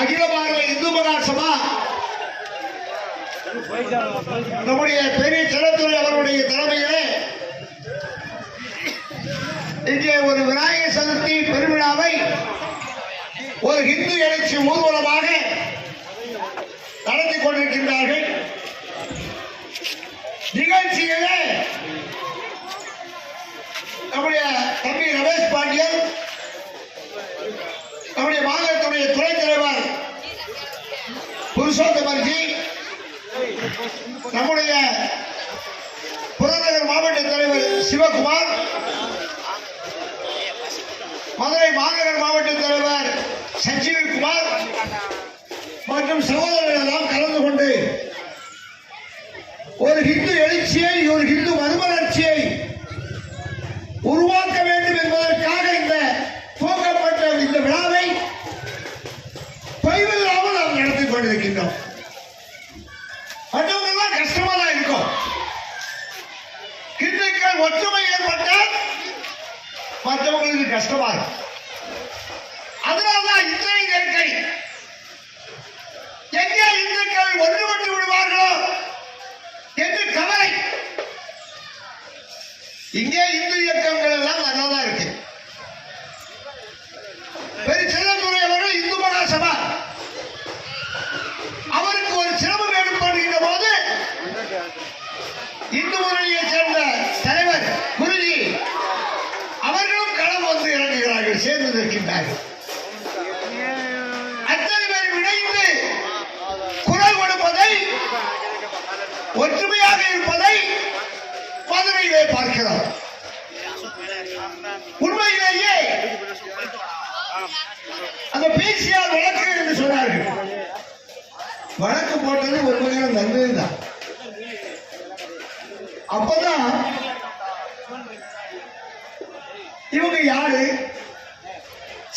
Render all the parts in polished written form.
அகில பாரத இந்து மகாசபா நம்முடைய பெரிய செல்லத்துறை அவருடைய தலைமையிலே இங்கே ஒரு விநாயகர் சதுர்த்தி பெருவிழாவை ஒரு இந்து எழுச்சி ஊர்வலமாக நடத்தி கொண்டிருக்கின்றார்கள். நிகழ்ச்சியிலே நம்முடைய தம்பி ரமேஷ் பாண்டியன், நம்முடைய மாநிலத்துடைய துணைத் தலைவர் புருஷோத்தமர்ஜி, நம்முடைய புறநகர் மாவட்ட தலைவர் சிவகுமார், மதுரை மாநகர் மாவட்ட தலைவர் சஞ்சீவகுமார் மற்றும் சகோதரர்கள் எல்லாம் கலந்து கொண்டு ஒரு இந்து எழுச்சியை, ஒரு இந்து மறுமலர்ச்சியை உருவாக்க வேண்டும் என்பதற்காக இந்த துவக்கப்பட்ட இந்த விழாவை தொய்வில்லாமல் நாம் நடத்தி கொண்டிருக்கின்றோம். மற்றவங்கெல்லாம் கஷ்டமா தான் இருக்கும். இந்துக்கள் ஒற்றுமை ஏற்பட்டால் மற்றவங்களுக்கு கஷ்டமா இருக்கும். அதனால்தான் இத்தனை நெருக்கடி. எங்கே இந்துக்கள் ஒன்றுபட்டு விடுவார்களோ என்று கவலை. இங்கே இந்து இயக்கங்கள் எல்லாம் நல்லாதான் இருக்கு. பெரிய செல்லத்துறை அவர்கள் இந்து மகாசபா அவருக்கு ஒரு சிரமம் ஏற்படுகின்ற போது இந்து முன்னணியை சேர்ந்த தலைவர் குருஜி அவர்களும் களம் வந்து இறங்குகிறார்கள், சேர்ந்து நிற்கின்றார்கள். அத்தனை பேர் இணைந்து குரல் கொடுப்பதை, ஒற்றுமையாக இருப்பதை மதுரையிலே பார்க்கிறோம். உண்மையிலேயே அந்த பிசிஆர் வழக்கு என்று சொன்னார்கள். வழக்கு போட்டது ஒரு வகையான நல்லதுதான். அப்பதான் இவங்க யாரு,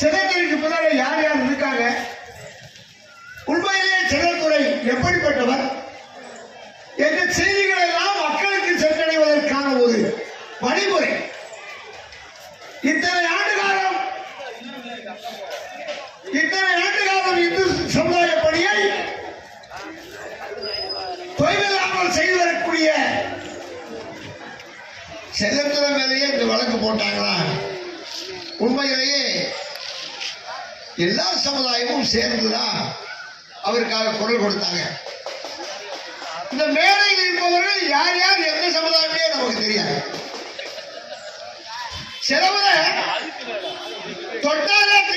செல்லத்துறைக்கு பின்னால யார் யார் இருக்காங்க, உண்மையிலேயே செல்லத்துறை எப்படிப்பட்டவர் என்ற செய்திகள் எல்லாம் மக்களுக்கு சென்றடைவதற்கான ஒரு வழிமுறை. இத்தனை ஆண்டு காலம் இந்து சமுதாய பணியை தொய்வில்லாமல் செய்து வரக்கூடிய செல்லத்துறை மேலேயே இந்த வழக்கு போட்டாங்களா? உண்மையிலேயே எல்லா சமுதாயமும் சேர்ந்துதான் அவருக்காக குரல் கொடுத்தாங்க. இந்த மேடையில் இருப்பவர்கள் யார் யார் எந்த சமுதாயமே நமக்கு தெரியாது. சிலவர தொட்டாதான்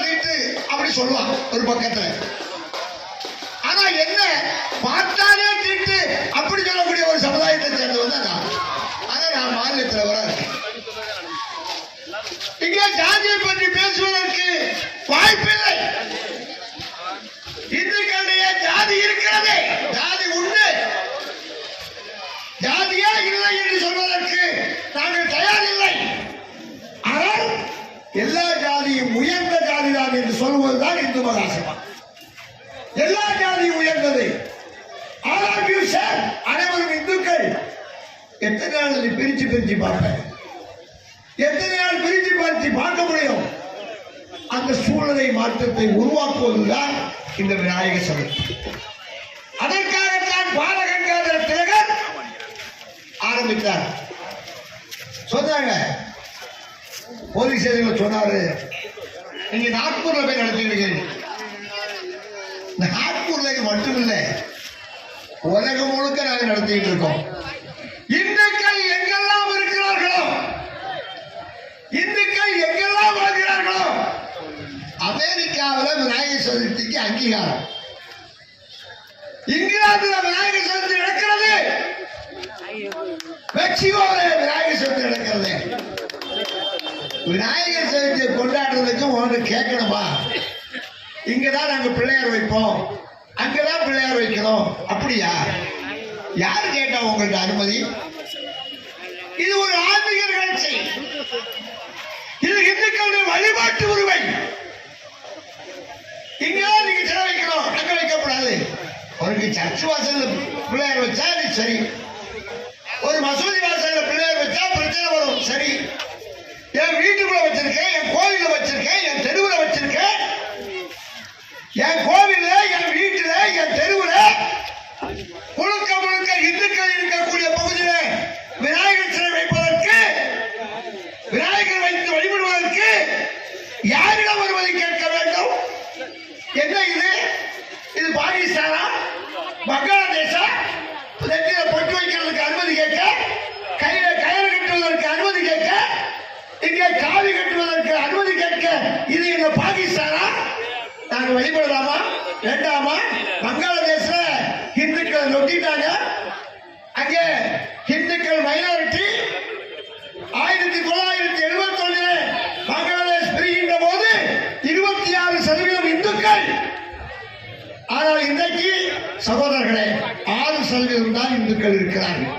தீட்டு அப்படி சொல்லுவாங்க ஒரு பக்கத்துல. ஆனா என்ன பார்த்தாலே தீட்டு அப்படி சொல்லக்கூடிய ஒரு சமுதாயத்தை சேர்ந்தவங்க தான். ஆனா நான் மாநிலத்தில் வர இருக்கேன். இங்கே ஜாதியை பற்றி பேசுவதற்கு வாய்ப்பில்லை. இந்துக்களுடைய ஜாதி இருக்கிறது, ஜாதி உண்டு. ஜாதியே இல்லை என்று சொல்வதற்கு நாங்கள் தயார் இல்லை. ஆனால் எல்லா ஜாதியும் உயர்ந்த ஜாதிதான் என்று சொல்வதுதான் இந்து மகாசபா. எல்லா ஜாதியும் உயர்ந்தது. அனைவரும் இந்துக்கள். எத்தனை நாள் பிரிச்சு பார்ப்பேன், எத்தனை நாள் பிரிச்சு பார்க்க முடியும்? அந்த சூழ்நிலை மாற்றத்தை உருவாக்குவதுதான் இந்த விநாயகர் சதுர்த்தி. அதற்காகத்தான் பாலகங்காதர திலகர் ஆரம்பித்தார். சொன்னாங்க, போலீஸ் சொன்னாரு, நீங்க நாக்பூர்ல போய் நடத்திடுங்க. நாக்பூர்ல மட்டுமில்லை, உலகம் முழுக்க நாங்க நடத்திட்டு இருக்கோம். இந்துக்கள் எங்கெல்லாம் இருக்கிறார்களோ, இந்துக்கள் எங்கெல்லாம் வாழ்கிறார்களோ, அமெரிக்காவில் விநாயகர் சதுர்த்திக்கு அங்கீகாரம். இங்கிலாந்தில் விநாயகர் சதுர்த்தி நடக்கிறது, மெக்சிகோவில் விநாயகர் சதுர்த்தி நடக்கிறது. விநாயகர் சதுர்த்தியை கொண்டாடுறதுக்கு ஒன்று கேட்கணுமா? இங்கதான் நாங்க பிள்ளையார் வைப்போம், அங்கதான் பிள்ளையார் வைக்கிறோம், அப்படியா? யாரு கேட்டா உங்கள்ட்ட அனுமதி? இது ஒரு ஆன்மீக நிகழ்ச்சி. இது இந்துக்களுடைய வழிபாட்டு உரிமை. இங்கதான் நீங்க சிலை வைக்கணும், அங்க வைக்கப்படாது. அவருக்கு சர்ச் வாசல்ல பிள்ளையார் வச்சா சரி, ஒரு மசூதி வாசல்ல பிள்ளையார் வச்சா பிரச்சனை வரும். சரி, என் வீட்டுக்குள்ள வச்சிருக்கேன், என் கோயில வச்சிருக்கேன், என் தெருவுல வச்சிருக்கேன், என் கோவில, என் வீட்டுல, என் தெருவுல முழுக்க முழுக்க இந்துக்கள் இருக்கக்கூடிய பகுதியில விநாயகர் சிலை வைப்பதற்கு, விநாயகர் வைத்து வழிபடுவதற்கு யாரிடம் வருவதை கேட்க வேண்டும்? என்ன இது? இது பாகிஸ்தானா, பங்களாதேஷா? நெற்றியில பொட்டு வைக்கிறதுக்கு அனுமதி கேட்க, கையில கயிறு கட்டுவதற்கு அனுமதி கேட்க, இங்கே காவி கட்டுவதற்கு அனுமதி கேட்க, இது எங்க பாகிஸ்தானா? நாங்க வழிபடலாமா வேண்டாமா? பங்களாதேஷ்ல இந்துக்கள் நொட்டிட்டாங்க. அங்கே இந்துக்கள் மைனாரிட்டி. 1971 பங்களாதேஷ் பிரிகின்ற போது 26% இந்துக்கள். ஆனால் இன்றைக்கு சகோதரர்களே 6% தான் இந்துக்கள் இருக்கிறார்கள்.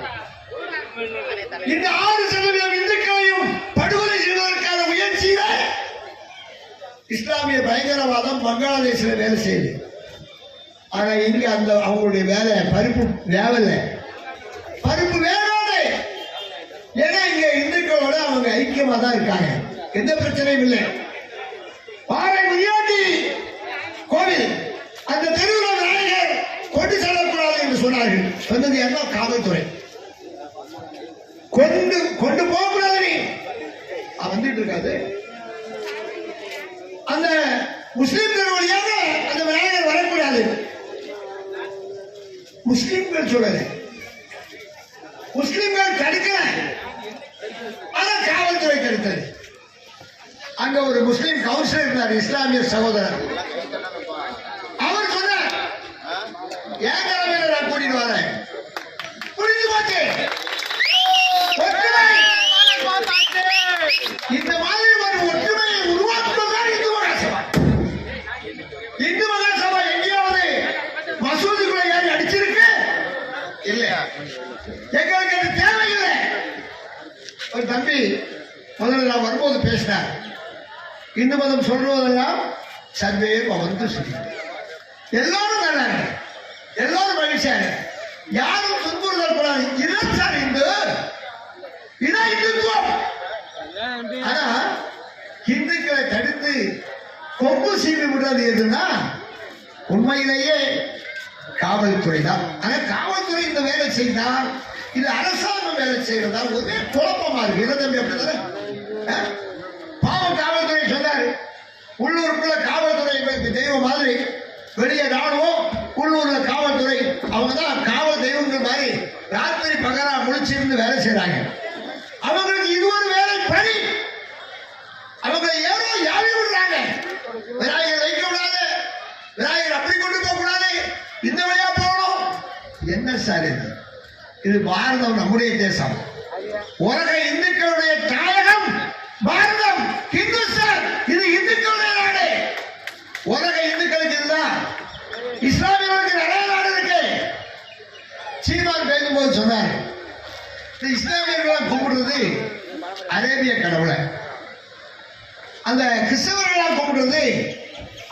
இந்த 6% இந்துக்களையும் படுகொலை செய்வதற்கான முயற்சியில இஸ்லாமிய பயங்கரவாதம் பங்களாதேஷில் வேலை செய்யுது. ஆனா இங்க அந்த அவங்களுடைய வேலை பருப்பு வேவல, பருப்பு வேகாது. ஏன்னா இங்க இந்துக்களோட அவங்க ஐக்கியமா தான் இருக்காங்க, எந்த பிரச்சனையும் இல்லை. பாறை முனியாண்டி கோவில் அந்த தெருவில் விநாயகர் கொண்டு செல்லக்கூடாது என்று சொன்னார்கள். சொன்னது என்ன? காவல்துறை. கொண்டு போகக்கூடாது, நீ வந்துட்டு இருக்காது. அந்த முஸ்லிம் தெரு வழியாக அந்த விநாயகர் வரக்கூடாது. முஸ்லிம்கள் சொல்லல, முஸ்லிம்கள் தடுக்கல, ஆனா காவல்துறை தடுத்தது. அங்க ஒரு முஸ்லிம் கவுன்சிலர் இருந்தார், இஸ்லாமிய சகோதரர். அவர் சொன்னார், ஏன் தலைமையில நான் கூட்டிட்டு வரேன், புரிஞ்சு போச்சு. இந்த மாதிரி ஒரு ஒற்றுமையை உருவாக்குவதுதான் இந்து மகாசபா. இந்து மகாசபா எங்கேயாவது மசூதிக்குள்ள யாரு அடிச்சிருக்கு? இல்ல, எங்களுக்கு அது தேவையில்லை. ஒரு தம்பி முதல்ல நான் வரும்போது பேசினார், இந்து மதம் சொல்றதெல்லாம் சர்வே வந்து சொல்லி எல்லாரும் நல்லா எல்லாரும் மகிழ்ச்சியாக, யாரும் துன்புறுதல் கூடாது. இதுதான் சார் இந்து, இதான் இந்துத்துவம். ஆனா இந்துக்களை தடுத்து கொம்பு சீவி விடுறது எதுனா உண்மையிலேயே காவல்துறை தான். ஆனா காவல்துறை இந்த வேலை செய்தால் இது அரசாங்கம் வேலை செய்யறதா ஒரே குழப்பமா இருக்கு. இளதம்பி அப்படித்தானே பாவம் காவல்துறை சொன்னாரு. உள்ளூருக்குள்ள காவல்துறை தெய்வம் மாதிரி, வெளியே ராணுவம், உள்ளூர்ல காவல்துறை. அவங்க தான் காவல் தெய்வங்கள் மாதிரி ராத்திரி பகலா முழிச்சிருந்து வேலை செய்யறாங்க. அவங்களுக்கு இது ஒரு வேலை பணி. அவங்க ஏதோ யாவி விடுறாங்க, விநாயகர் வைக்க கூடாது, விநாயகர் அப்படி கொண்டு போக கூடாது, இந்த வழியா போகணும். என்ன சார் இது? இது பாரதம், நம்முடைய தேசம். உலக இந்துக்களுடைய தாயகம் பாரதம், இந்துஸ்தான். இது இந்துக்களுடைய நாடு. உலக இந்துக்களுக்கு இதுதான். இஸ்லாமியர்களுக்கு நிறைய நாடு இருக்கு. சீமான் பேசும்போது சொன்னார், இஸ்லாமியர்களை கும்பிடுறது அரேபிய கடவுளை, அந்த கிறிஸ்தவர்களா கும்பிடுறது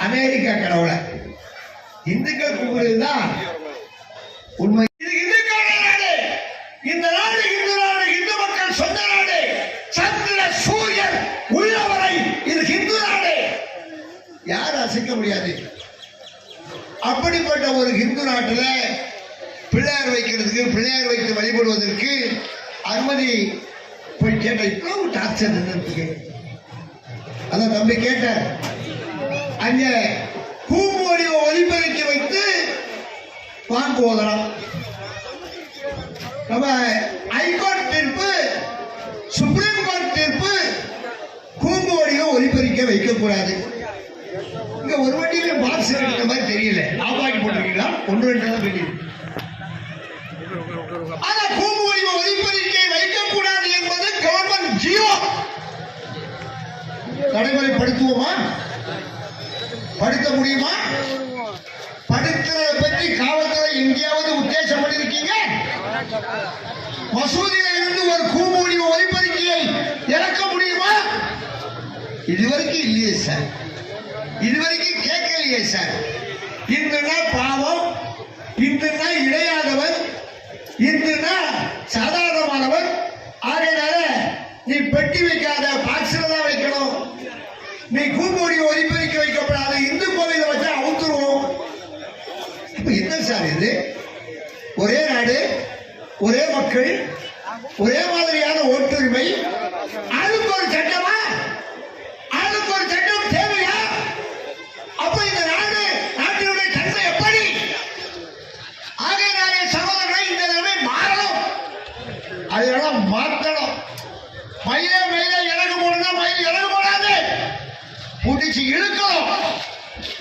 அமெரிக்கா கடவுளை, இந்துக்கள் கும்பிடுறதுதான் உண்மை. இது இந்துக்களுடைய நாடு. இந்த நாடு இந்து நாடு, இந்து மக்கள் சொந்த நாடு. சந்திர சூரியன் உள்ளவரை இது இந்து நாடு, யாரும் அசைக்க முடியாது. அப்படிப்பட்ட ஒரு இந்து நாட்டில் பிள்ளையார் வைக்கிறதுக்கு, பிள்ளையார் வைத்து வழிபடுவதற்கு அனுமதி போய் கேட்ட. இவ்வளவு டார்ச்சர் இருந்ததுக்கு அதான் தம்பி கேட்ட. அங்க கூம்பு வடிவ ஒலிபெருக்கி வைத்து வாக்கு ஓதலாம். நம்ம ஹைகோர்ட் தீர்ப்பு, சுப்ரீம் கோர்ட் தீர்ப்பு, கூம்பு வடிவ ஒலிபெருக்க வைக்கக்கூடாது. இங்க ஒரு வண்டியில பாக்ஸ் இருக்கிற மாதிரி தெரியல, ஆப்பாக்கி போட்டிருக்கீங்களா? 1-2 தான் தெரியுது. ஆனா கூம்பு வடிவ ஒலிபெருக்கை வைக்கக்கூடாது என்பது கவர்மெண்ட் ஜியோ. நடைமுறைப்படுத்துவோமா? படுத்த முடியுமா? படுத்துறதை பற்றி காவல்துறை எங்கேயாவது உத்தேசம் பண்ணிருக்கீங்க? மசூதியில இருந்து ஒரு கூம்பு வடிவ ஒலிபெருக்கியை இறக்க முடியுமா? இதுவரைக்கும் இல்லையே சார், இதுவரைக்கும் கேட்கலையே சார். இந்துனா பாவம், இந்துனா இடையாதவன், இந்துனா சாதாரணமானவன். ஆகையினால நீ பெட்டி வைக்காத, பாக்ஸ்ல தான் வைக்கணும். நீ கூம்பு வடிவ ஒலிபெருக்கி வைக்கப்படாது. இந்து கோவில வச்சா அவுத்துருவோம். சார் இது? ஒரே நாடு, ஒரே மக்கள், ஒரே மாதிரியான ஓட்டுரிமை, அதுக்கு ஒரு சட்டமா? அதுக்கு ஒரு சட்டம் தேவையா? அப்ப இந்த நாடு, நாட்டினுடைய தன்மை எப்படி? ஆகையினாலே சகோதரர்களை இந்த நிலைமை மாறணும், அதெல்லாம் மாற்றணும். மயிலே மயிலே இறகு போடுனா மயில் இறகு போடாது, புடிச்சு இழுக்கணும்.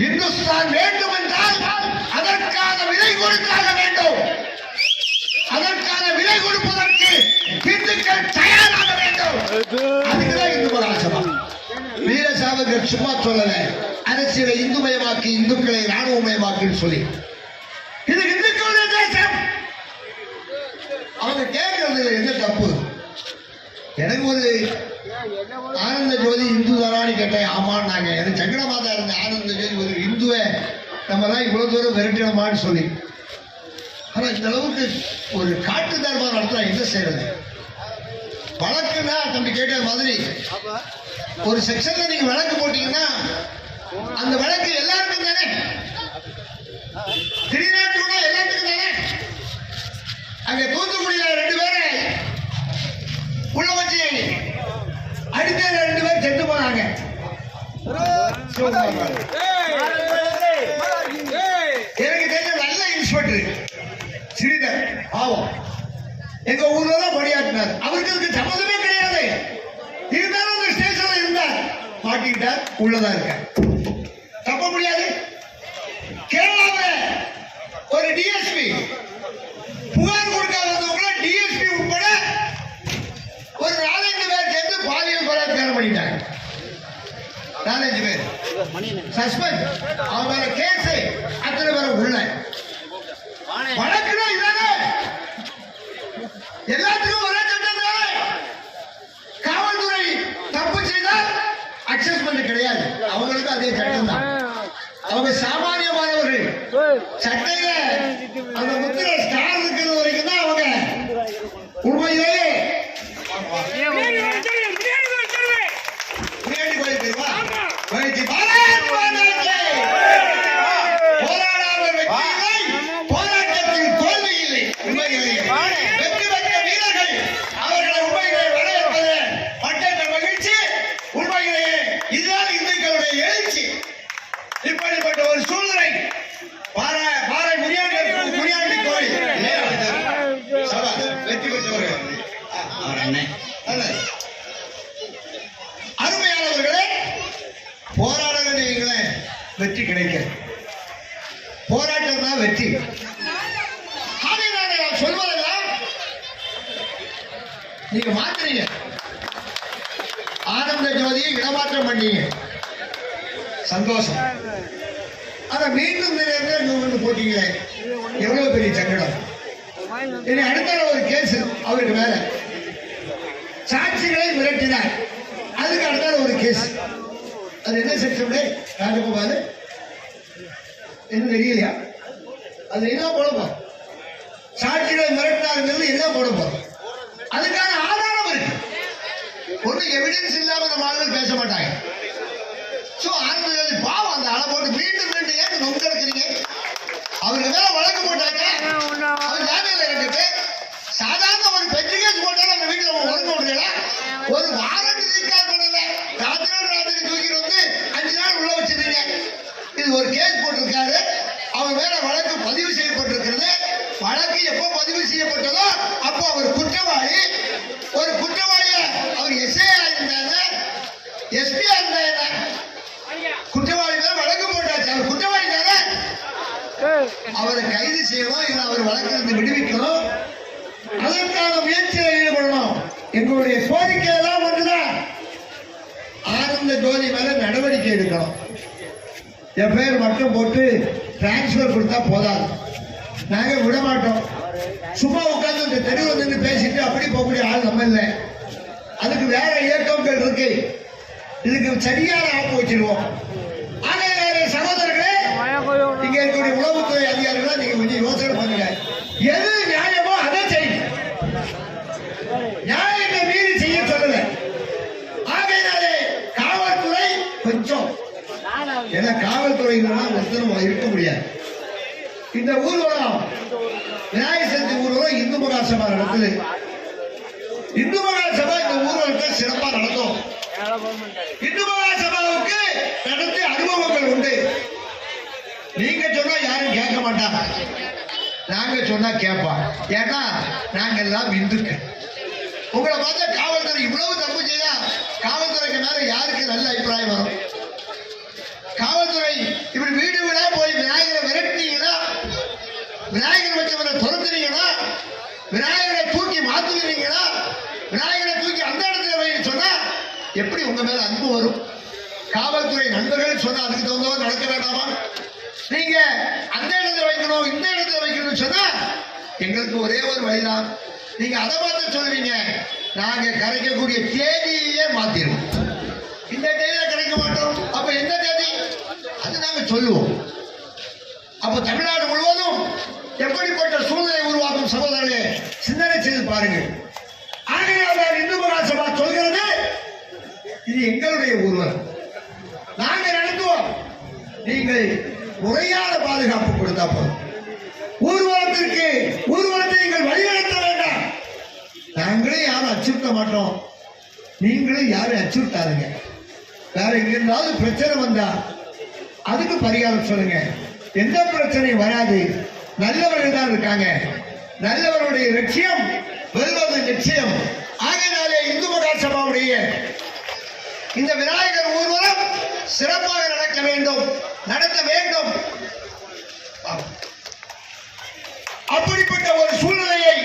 இந்துஸ்தான் வேண்டும் என்றால் அதற்கான விலை கொடுத்தாக வேண்டும். அதற்கான விலை கொடுப்பதற்கு இந்துக்கள் தயாராக வேண்டும். அதுக்குதான் இந்து மகாசபா. வீர சாவர்கர் சும்மா சொல்லல, அரசியலை இந்துமயமாக்கி இந்துக்களை ராணுவமயமாக்குன்னு சொல்லி. இது இந்துக்களுடைய தேசம். அவங்க கேட்கறதுல என்ன தப்பு? எனக்கு ஒரு ஆனந்த ஜோதி இந்து தாரான்னு கேட்டேன். ஆமான்னாங்க. எனக்கு சங்கட மாதா இருந்த ஆனந்த ஜோதி ஒரு இந்துவை நம்ம தான் இவ்வளவு தூரம் விரட்டிடமான்னு சொல்லி. ஆனா இந்த அளவுக்கு ஒரு காட்டு தர்மம் நடத்தா என்ன செய்யறது? வழக்குன்னா தம்பி கேட்ட மாதிரி ஒரு செக்ஷன்ல நீங்க வழக்கு போட்டீங்கன்னா அந்த வழக்கு எல்லாருக்கும் தானே, திருநாட்டுனா எல்லாத்துக்கும் தானே. அங்க தூத்துக்குடியில 2 பேரை உள்ள வச்சு அடித்த 2 பேர் செத்து போனாங்க. எனக்கு தெரிஞ்ச நல்ல இன்ஸ்பெக்டர் ஸ்ரீதர் பாவம் எங்க ஊர்ல தான் பணியாற்றினார். அவருக்கு அதுக்கு சம்மந்தமே கிடையாது. இருந்தாலும் அந்த ஸ்டேஷன்ல இருந்தார், மாட்டிக்கிட்டார், உள்ளதா இருக்க. தப்ப முடியாது. கேரளாவில் ஒரு டிஎஸ்பி புகார் கொடுக்காதவங்க டிஎஸ்பி உட்பட ஒரு 4-5 பேர் சேர்ந்து பாலியல் பலாத்காரம் பண்ணிட்டாங்க. 4-5 பேர் சஸ்பெண்ட். அவங்க மேல கேஸ், அத்தனை பேரும் உள்ள. வழக்குனா இதானே, எல்லாத்துக்கும் ஒரே சட்டம் தானே. காவல்துறை தப்பு செய்தால் அக்சஸ்மெண்ட் கிடையாது, அவங்களுக்கு அதே சட்டம் தான். அவங்க சாமானியமானவர்கள். சட்டையில அந்த முத்திரை ஸ்டார் இருக்கிற வரைக்கும் தான் அவங்க உண்மையிலேயே போராட்டத்தில் தோல்வி இல்லை. உண்மையிலேயே வெற்றி பெற்ற வீரர்கள் அவர்களை உண்மையிலே வரவேற்பது மற்ற மகிழ்ச்சி. உண்மையிலேயே இதுதான் இந்துக்களுடைய எழுச்சி. இப்படிப்பட்ட ஒரு சூழ்நிலை பாறை முனியாண்டி கோயில் வெற்றி பெற்றவர்கள் அருமையானவர்களே. போராடுங்களே, வெற்றி கிடைக்கும். போராட்டம் தான் வெற்றி. நான் சொல்வதெல்லாம் நீங்க மாத்துறீங்க. ஆனந்த ஜோதியை இடமாற்றம் பண்ணீங்க, சந்தோஷம். ஆனா மீண்டும் வந்து போட்டீங்களே, எவ்வளவு பெரிய சங்கடம். இனி அடுத்த ஒரு கேஸ் அவருக்கு மேல சாட்சிகளை மிரட்டினார். அதுக்கு அடுத்த ஒரு கேஸ். அது என்ன செக்ஷன் ராஜகோபால் என்ன தெரியலையா? அது என்ன போடப்போ சாட்சிகளை மிரட்டினாருங்கிறது என்ன போடப்போ? அதுக்கான ஆதாரம் இருக்கு. ஒண்ணு எவிடன்ஸ் இல்லாம நம்ம ஆளுகள் பேச மாட்டாங்க. பாவம் அந்த ஆளை போட்டு மீண்டும் மீண்டும் ஏன் நொங்க இருக்கிறீங்க? அவருக்கு மேல வழக்கு போட்டாங்க, அவர் ஜாமீன்ல இருந்துட்டு சாதாரண ஒரு பெட்ரிகேஸ் போட்டாலும் நம்ம வீட்டுல ஒழுங்கு விடுறீங்களா? ஒரு வாரண்ட் ரீகால் பண்ணல, ராத்திரி தூக்கி வந்து 5 நாள் உள்ள வச்சிருக்கீங்க. இது ஒரு கேஸ் போட்டிருக்காரு, அவர் மேல வழக்கு பதிவு செய்யப்பட்டிருக்கிறது. வழக்கு எப்போ பதிவு செய்யப்பட்டதோ அப்போ அவர் குற்றவாளி. ஒரு குற்றவாளிய அவர் எஸ்ஐ இருந்தாங்க, எஸ்பி இருந்தாங்க. குற்றவாளி மேல வழக்கு போட்டாச்சு, அவர் குற்றவாளி தானே. அவரை கைது செய்யணும், இல்லை அவர் வழக்கிலிருந்து விடுவிக்கணும். அதற்கான முயற்சியில் ஈடுபடணும். எங்களுடைய கோரிக்கை எல்லாம் ஒன்றுதான், ஆனந்த ஜோதி மேல நடவடிக்கை எடுக்கணும். என் பேர் மட்டும் போட்டு டிரான்ஸ்பர் கொடுத்தா போதாது, நாங்க விட மாட்டோம். சும்மா உட்கார்ந்து இந்த தெருவில் நின்று பேசிட்டு அப்படி போகக்கூடிய ஆள் நம்ம இல்லை. அதுக்கு வேற இயக்கங்கள் இருக்கு. இதுக்கு சரியான ஆப்பு வச்சிருவோம். ஆகையாலே சகோதரர்களே, இங்க இருக்கக்கூடிய உளவுத்துறை அதிகாரிகளை நீங்க கொஞ்சம் யோசனை பண்ணுங்க. எது நியாயமோ அதை செய்யுங்க. நியாயத்தை மீறி செய்ய சொல்லல. ஆகையினாலே காவல்துறை கொஞ்சம், ஏன்னா காவல்துறையினா ஒருத்தரும் இருக்க முடியாது. இந்த ஊர்வலம் விநாயகர் சதுர்த்தி ஊர்வலம் இந்து மகாசபா நடக்குது. இந்து மகாசபா இந்த ஊர்வலத்தை சிறப்பா நடத்தும். இந்து மகாசபாவுக்கு நடத்தி அனுபவங்கள் உண்டு. நீங்க சொன்னா யாரும் கேட்க மாட்டாங்க, நாங்க சொன்னா கேட்பாங்க. ஏன்னா நாங்க எல்லாம் இந்துக்கள். உங்களை பார்த்தா காவல்துறை இவ்வளவு தப்பு செய்தா காவல்துறைக்கு மேல யாருக்கு நல்ல அபிப்பிராயம் வரும்? காவல்துறை இப்படி வீடு வீடா போய் விநாயகரை விரட்டினீங்கன்னா, விநாயகர் வச்சவரை துரத்துனீங்கன்னா, விநாயகரை தூக்கி மாத்துவீங்கன்னா, விநாயகரை தூக்கி அந்த இடத்துல வைன்னு சொன்னா எப்படி உங்க மேல அன்பு வரும்? காவல்துறை நண்பர்கள் சொன்னா அதுக்கு தகுந்தவரை நடக்க வேண்டாமா? நீங்க அந்த இடத்துல வைக்கணும் இந்த இடத்துல வைக்கணும்னு சொன்னா எங்களுக்கு ஒரே ஒரு வழிதான். நீங்க அதை பார்த்து சொல்லுவீங்க, நாங்க கரைக்கக்கூடிய தேதியே மாத்திரும். இந்த தேதியில கரைக்க மாட்டோம். அப்ப எந்த தேதி அது நாங்க சொல்லுவோம். அப்ப தமிழ்நாடு முழுவதும் எப்படிப்பட்ட சூழ்நிலை உருவாக்கும் சகோதரர்களே சிந்தனை செய்து பாருங்க. ஆகையால் இந்து மகாசபா சொல்கிறது, இது எங்களுடைய ஊர்வலம், நாங்க நடத்துவோம், நீங்கள் முறையான பாதுகாப்பு கொடுத்தா போதும். ஊர்வலத்தை நீங்கள் வழிநடத்த வேண்டாம். நாங்களே யாரும் அச்சுறுத்த மாட்டோம், நீங்களும் யாரும் அச்சுறுத்தாதுங்க. வேற எங்கிருந்தாவது பிரச்சனை வந்தா அதுக்கு பரிகாரம் சொல்லுங்க. எந்த பிரச்சனையும் வராது. நல்லவர்கள் தான் இருக்காங்க. நல்லவருடைய லட்சியம் வெல்வது நிச்சயம். ஆகையினாலே இந்து மகாசபாவுடைய இந்த விநாயகர் ஊர்வலம் சிறப்பாக நடத்த வேண்டும். அப்படிப்பட்ட ஒரு சூழ்நிலையை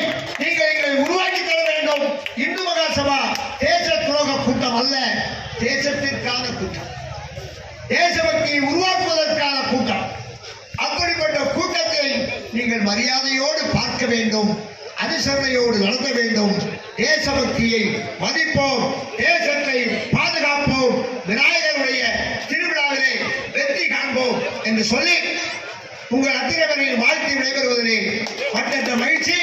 நீங்கள் எங்களை உருவாக்கி தர வேண்டும். இந்து மகாசபா தேச துரோக கூட்டம் அல்ல, தேசத்திற்கான கூட்டம், தேசபக்தியை உருவாக்குவதற்கான கூட்டம். அப்படிப்பட்ட கூட்டத்தை நீங்கள் மரியாதையோடு பார்க்க வேண்டும், அனுசரணையோடு நடத்த வேண்டும். தேசபக்தியை மதிப்போம், தேசத்தை பாதுகாப்போம், விநாயகருடைய திருவிழாவிலே வெற்றி காண்போம் என்று சொல்லி உங்கள் அத்திரவரையில் வாழ்த்தி விடைபெறுவதிலே மற்ற மகிழ்ச்சி.